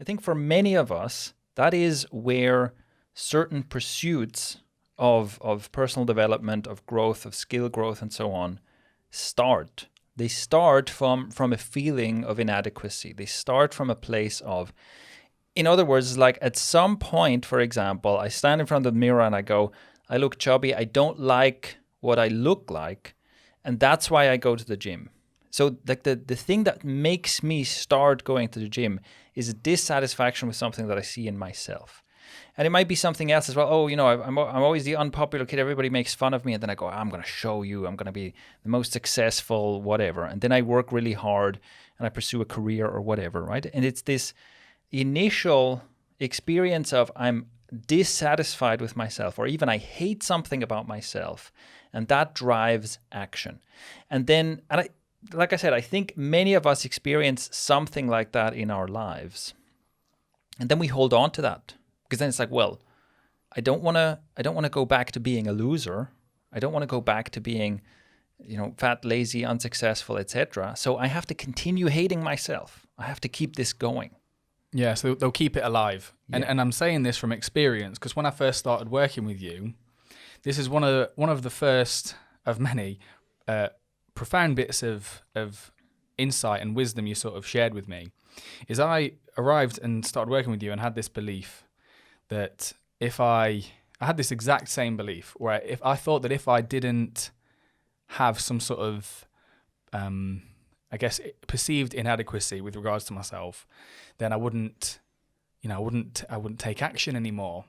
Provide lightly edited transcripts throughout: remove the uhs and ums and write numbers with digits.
I think for many of us, that is where certain pursuits of personal development, of growth, of skill growth, and so on, start. They start from a feeling of inadequacy. They start from a place of, in other words, like at some point, for example, I stand in front of the mirror and I go, I look chubby, I don't like what I look like, and that's why I go to the gym. So like the thing that makes me start going to the gym is a dissatisfaction with something that I see in myself. And it might be something else as well. Oh, I'm always the unpopular kid. Everybody makes fun of me. And then I go, I'm going to show you. I'm going to be the most successful, whatever. And then I work really hard and I pursue a career or whatever, right? And it's this initial experience of I'm dissatisfied with myself, or even I hate something about myself. And that drives action. And then, like I said, I think many of us experience something like that in our lives. And then we hold on to that. Because then it's like, well, I don't want to go back to being a loser. I don't want to go back to being, fat, lazy, unsuccessful, etc. So I have to continue hating myself. I have to keep this going. Yeah, so they'll keep it alive. Yeah. And I'm saying this from experience, because when I first started working with you, this is one of the first of many profound bits of insight and wisdom you sort of shared with me. Is I arrived and started working with you and had this belief that I had this exact same belief where if I thought that if I didn't have some sort of, perceived inadequacy with regards to myself, then I wouldn't take action anymore.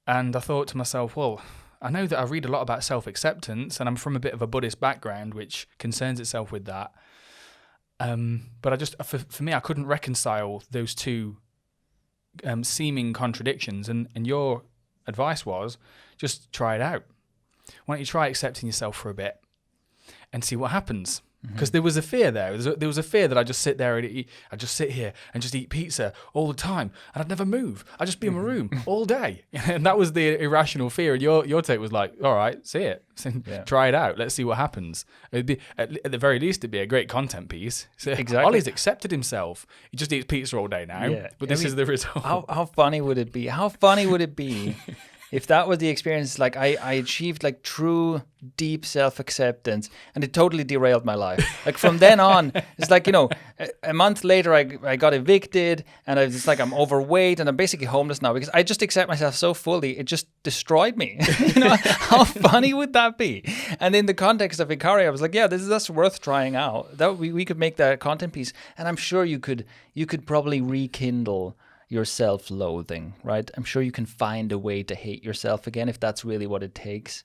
And I thought to myself, well, I know that I read a lot about self-acceptance and I'm from a bit of a Buddhist background, which concerns itself with that. But I just, for me, I couldn't reconcile those two seeming contradictions, and your advice was just try it out. Why don't you try accepting yourself for a bit and see what happens? Because there was a fear there. There was a fear that I'd just sit there and I'd just sit here and just eat pizza all the time and I'd never move. I'd just be in my room all day. And that was the irrational fear. And your take was like, all right, see it. Try it out. Let's see what happens. It'd be, at the very least, it'd be a great content piece. So exactly. Ollie's accepted himself. He just eats pizza all day now. Yeah. But this is the result. How funny would it be? How funny would it be if that was the experience? Like I achieved like true deep self-acceptance and it totally derailed my life. Like from then on, it's like, a month later I got evicted and I was just like, I'm overweight and I'm basically homeless now because I just accept myself so fully. It just destroyed me. How funny would that be? And in the context of Ikari, I was like, yeah, that's worth trying out. That we could make that a content piece. And I'm sure you could probably rekindle your self-loathing, right? I'm sure you can find a way to hate yourself again if that's really what it takes.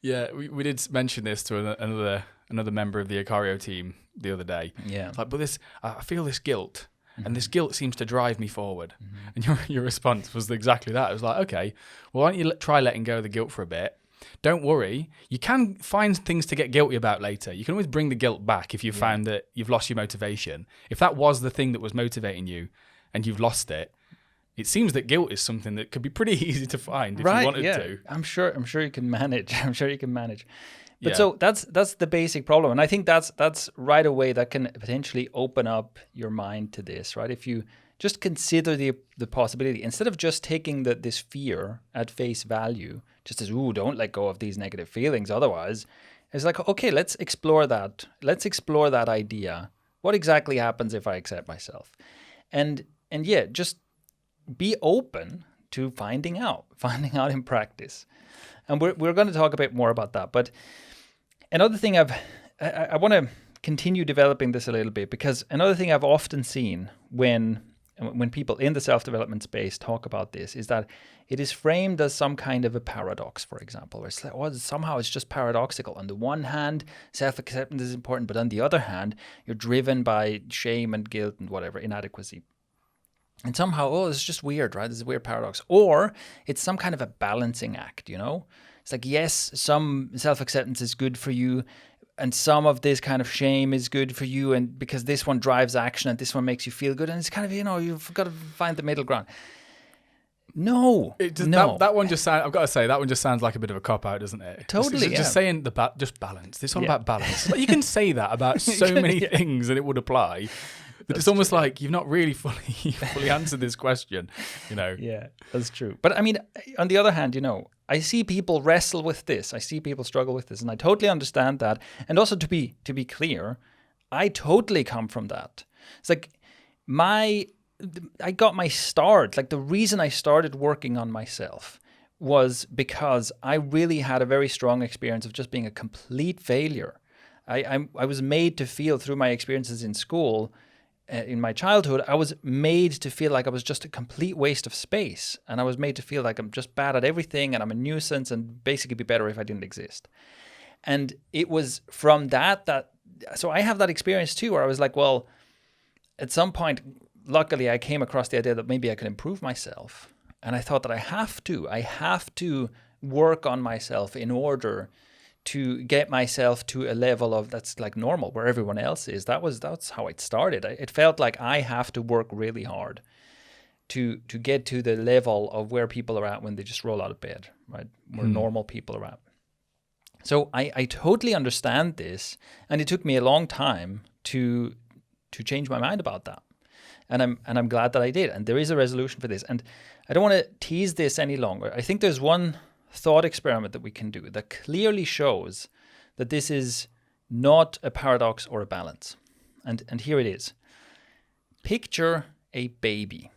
Yeah, we did mention this to another member of the Icario team the other day. Yeah, like, but I feel this guilt, and this guilt seems to drive me forward. And your response was exactly that. It was like, okay, well, why don't you try letting go of the guilt for a bit? Don't worry. You can find things to get guilty about later. You can always bring the guilt back if you found that you've lost your motivation. If that was the thing that was motivating you, and you've lost it, it seems that guilt is something that could be pretty easy to find if you wanted to. I'm sure you can manage. But so that's the basic problem. And I think that's right away that can potentially open up your mind to this, right? If you just consider the possibility, instead of just taking this fear at face value, just as, don't let go of these negative feelings. Otherwise, it's like, okay, let's explore that. Let's explore that idea. What exactly happens if I accept myself? And just be open to finding out in practice. And we're going to talk a bit more about that. But another thing I want to continue developing this a little bit, because another thing I've often seen when people in the self-development space talk about this is that it is framed as some kind of a paradox, for example, where it's like, somehow it's just paradoxical. On the one hand, self-acceptance is important, but on the other hand, you're driven by shame and guilt and whatever, inadequacy. And somehow, it's just weird, right? This is a weird paradox. Or it's some kind of a balancing act, It's like, yes, some self-acceptance is good for you, and some of this kind of shame is good for you, and because this one drives action and this one makes you feel good. And it's kind of, you've got to find the middle ground. No. That one just sounds, I've got to say, that one just sounds like a bit of a cop-out, doesn't it? Totally, Just saying just balance. It's all about balance. Like, you can say that about so many things and it would apply. But it's almost like you've not really fully answered this question, you know. Yeah, that's true. But I mean, on the other hand, I see people wrestle with this. I see people struggle with this, and I totally understand that. And also to be clear, I totally come from that. It's like I got my start. Like the reason I started working on myself was because I really had a very strong experience of just being a complete failure. I was made to feel through my experiences in school, in my childhood, I was made to feel like I was just a complete waste of space. And I was made to feel like I'm just bad at everything and I'm a nuisance and basically be better if I didn't exist. And it was from so I have that experience too, where I was like, well, at some point, luckily I came across the idea that maybe I could improve myself. And I thought that I have to work on myself in order to get myself to a level of that's like normal where everyone else is. That's how it started. It felt like I have to work really hard to get to the level of where people are at when they just roll out of bed, right? Where normal people are at. So I totally understand this, and it took me a long time to change my mind about that. And I'm glad that I did. And there is a resolution for this. And I don't want to tease this any longer. I think there's one thought experiment that we can do that clearly shows that this is not a paradox or a balance. And here it is. Picture a baby.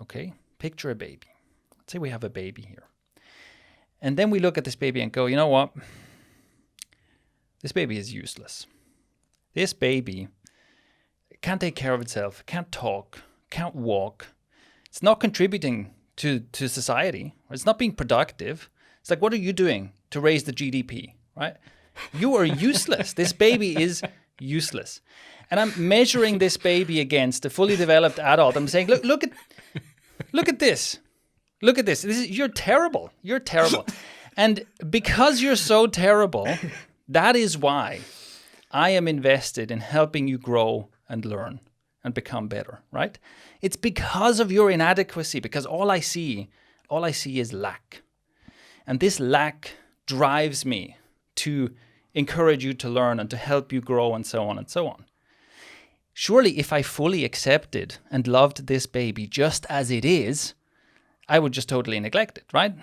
Okay? Picture a baby. Let's say we have a baby here. And then we look at this baby and go, you know what? This baby is useless. This baby can't take care of itself, can't talk, can't walk. It's not contributing to society. It's not being productive. It's like, what are you doing to raise the GDP, right? You are useless. This baby is useless. And I'm measuring this baby against a fully developed adult. I'm saying, look at this. Look at this. You're terrible. You're terrible. And because you're so terrible, that is why I am invested in helping you grow and learn and become better, right? It's because of your inadequacy, because all I see is lack. And this lack drives me to encourage you to learn and to help you grow and so on and so on. Surely if I fully accepted and loved this baby just as it is, I would just totally neglect it, right?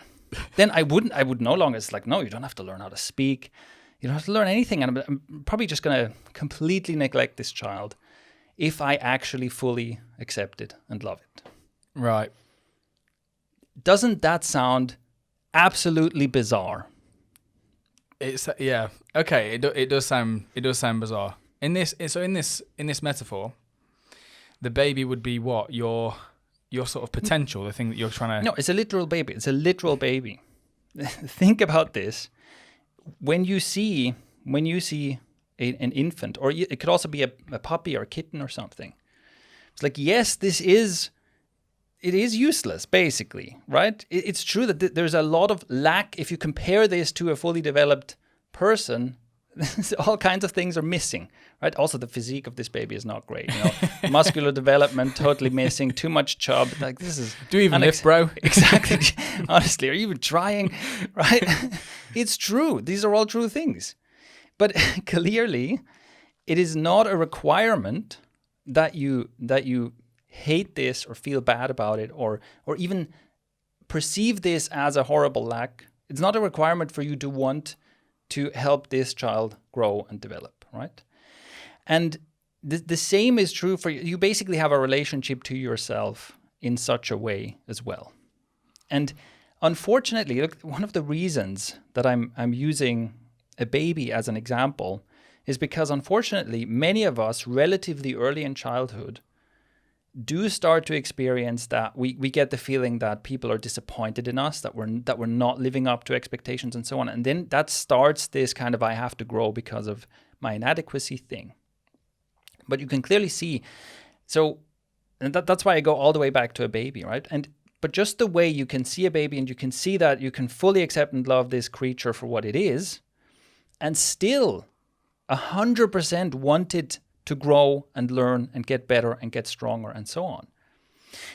Then I would no longer, it's like, no, you don't have to learn how to speak. You don't have to learn anything. And I'm probably just going to completely neglect this child if I actually fully accept it and love it. Right. Doesn't that sound absolutely bizarre? It's okay. It does sound bizarre. In this metaphor, the baby would be what your sort of potential, the thing that you're trying to. No, it's a literal baby. It's a literal baby. Think about this. When you see an infant, or it could also be a puppy or a kitten or something. It's like, yes, it is useless, basically, right? It's true that there's a lot of lack. If you compare this to a fully developed person, all kinds of things are missing, right? Also, the physique of this baby is not great. Muscular development totally missing. Too much chub. Like this is. Do you even lift, bro? Exactly. Honestly, are you even trying? Right? It's true. These are all true things. But clearly, it is not a requirement that you hate this or feel bad about it or even perceive this as a horrible lack. It's not a requirement for you to want to help this child grow and develop, right? And the same is true for you. You basically have a relationship to yourself in such a way as well. And unfortunately, look, one of the reasons that I'm using a baby as an example is because unfortunately many of us relatively early in childhood do start to experience that we get the feeling that people are disappointed in us, that we're not living up to expectations and so on. And then that starts this kind of I have to grow because of my inadequacy thing. But you can clearly see, and that's why I go all the way back to a baby, right? But just the way you can see a baby and you can see that you can fully accept and love this creature for what it is, and still 100% want it to grow and learn and get better and get stronger and so on.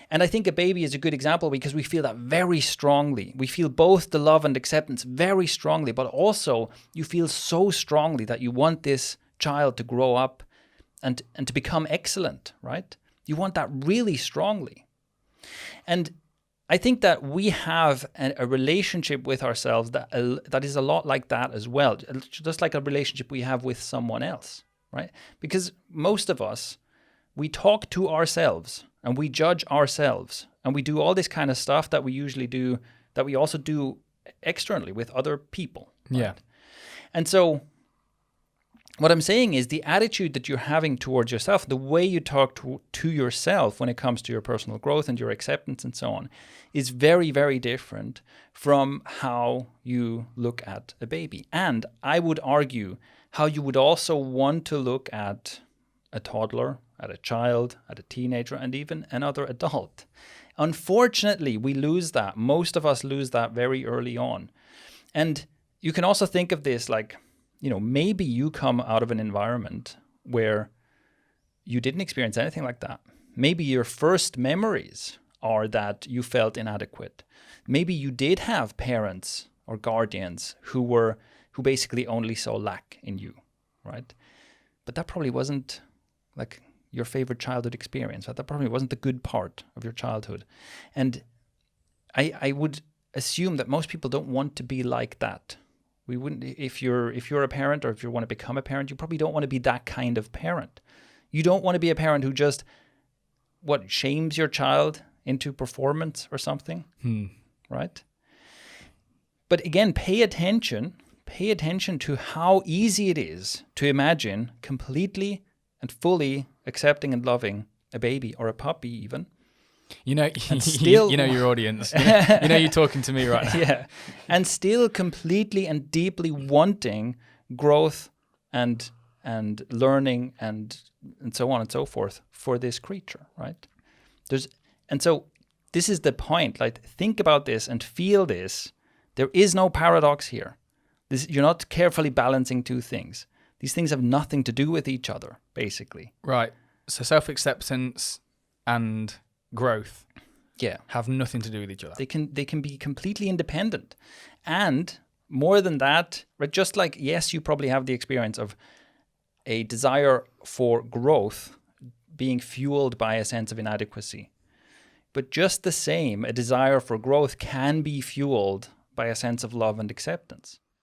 And I think a baby is a good example because we feel that very strongly. We feel both the love and acceptance very strongly, but also you feel so strongly that you want this child to grow up to become excellent, right? You want that really strongly. And I think that we have a relationship with ourselves that is a lot like that as well, just like a relationship we have with someone else, right? Because most of us, we talk to ourselves and we judge ourselves and we do all this kind of stuff that we usually do, that we also do externally with other people. Right? Yeah. And so what I'm saying is the attitude that you're having towards yourself, the way you talk to yourself when it comes to your personal growth and your acceptance and so on, is very, very different from how you look at a baby. And I would argue how you would also want to look at a toddler, at a child, at a teenager, and even another adult. Unfortunately, we lose that. Most of us lose that very early on. And you can also think of this like, maybe you come out of an environment where you didn't experience anything like that. Maybe your first memories are that you felt inadequate. Maybe you did have parents or guardians who basically only saw lack in you, right? But that probably wasn't like your favorite childhood experience. Right? That probably wasn't the good part of your childhood. And I would assume that most people don't want to be like that. We wouldn't, if you're a parent or if you want to become a parent, you probably don't want to be that kind of parent. You don't want to be a parent who just, shames your child into performance or something, right? But again, pay attention to how easy it is to imagine completely and fully accepting and loving a baby or a puppy even. Still, your audience. You're talking to me right now. Yeah. And still completely and deeply wanting growth and learning and so on and so forth for this creature, right? So this is the point. Like, think about this and feel this. There is no paradox here. You're not carefully balancing two things. These things have nothing to do with each other, basically. Right. So self-acceptance and growth have nothing to do with each other. They can be completely independent. And more than that, right, just like, yes, you probably have the experience of a desire for growth being fueled by a sense of inadequacy. But just the same, a desire for growth can be fueled by a sense of love and acceptance.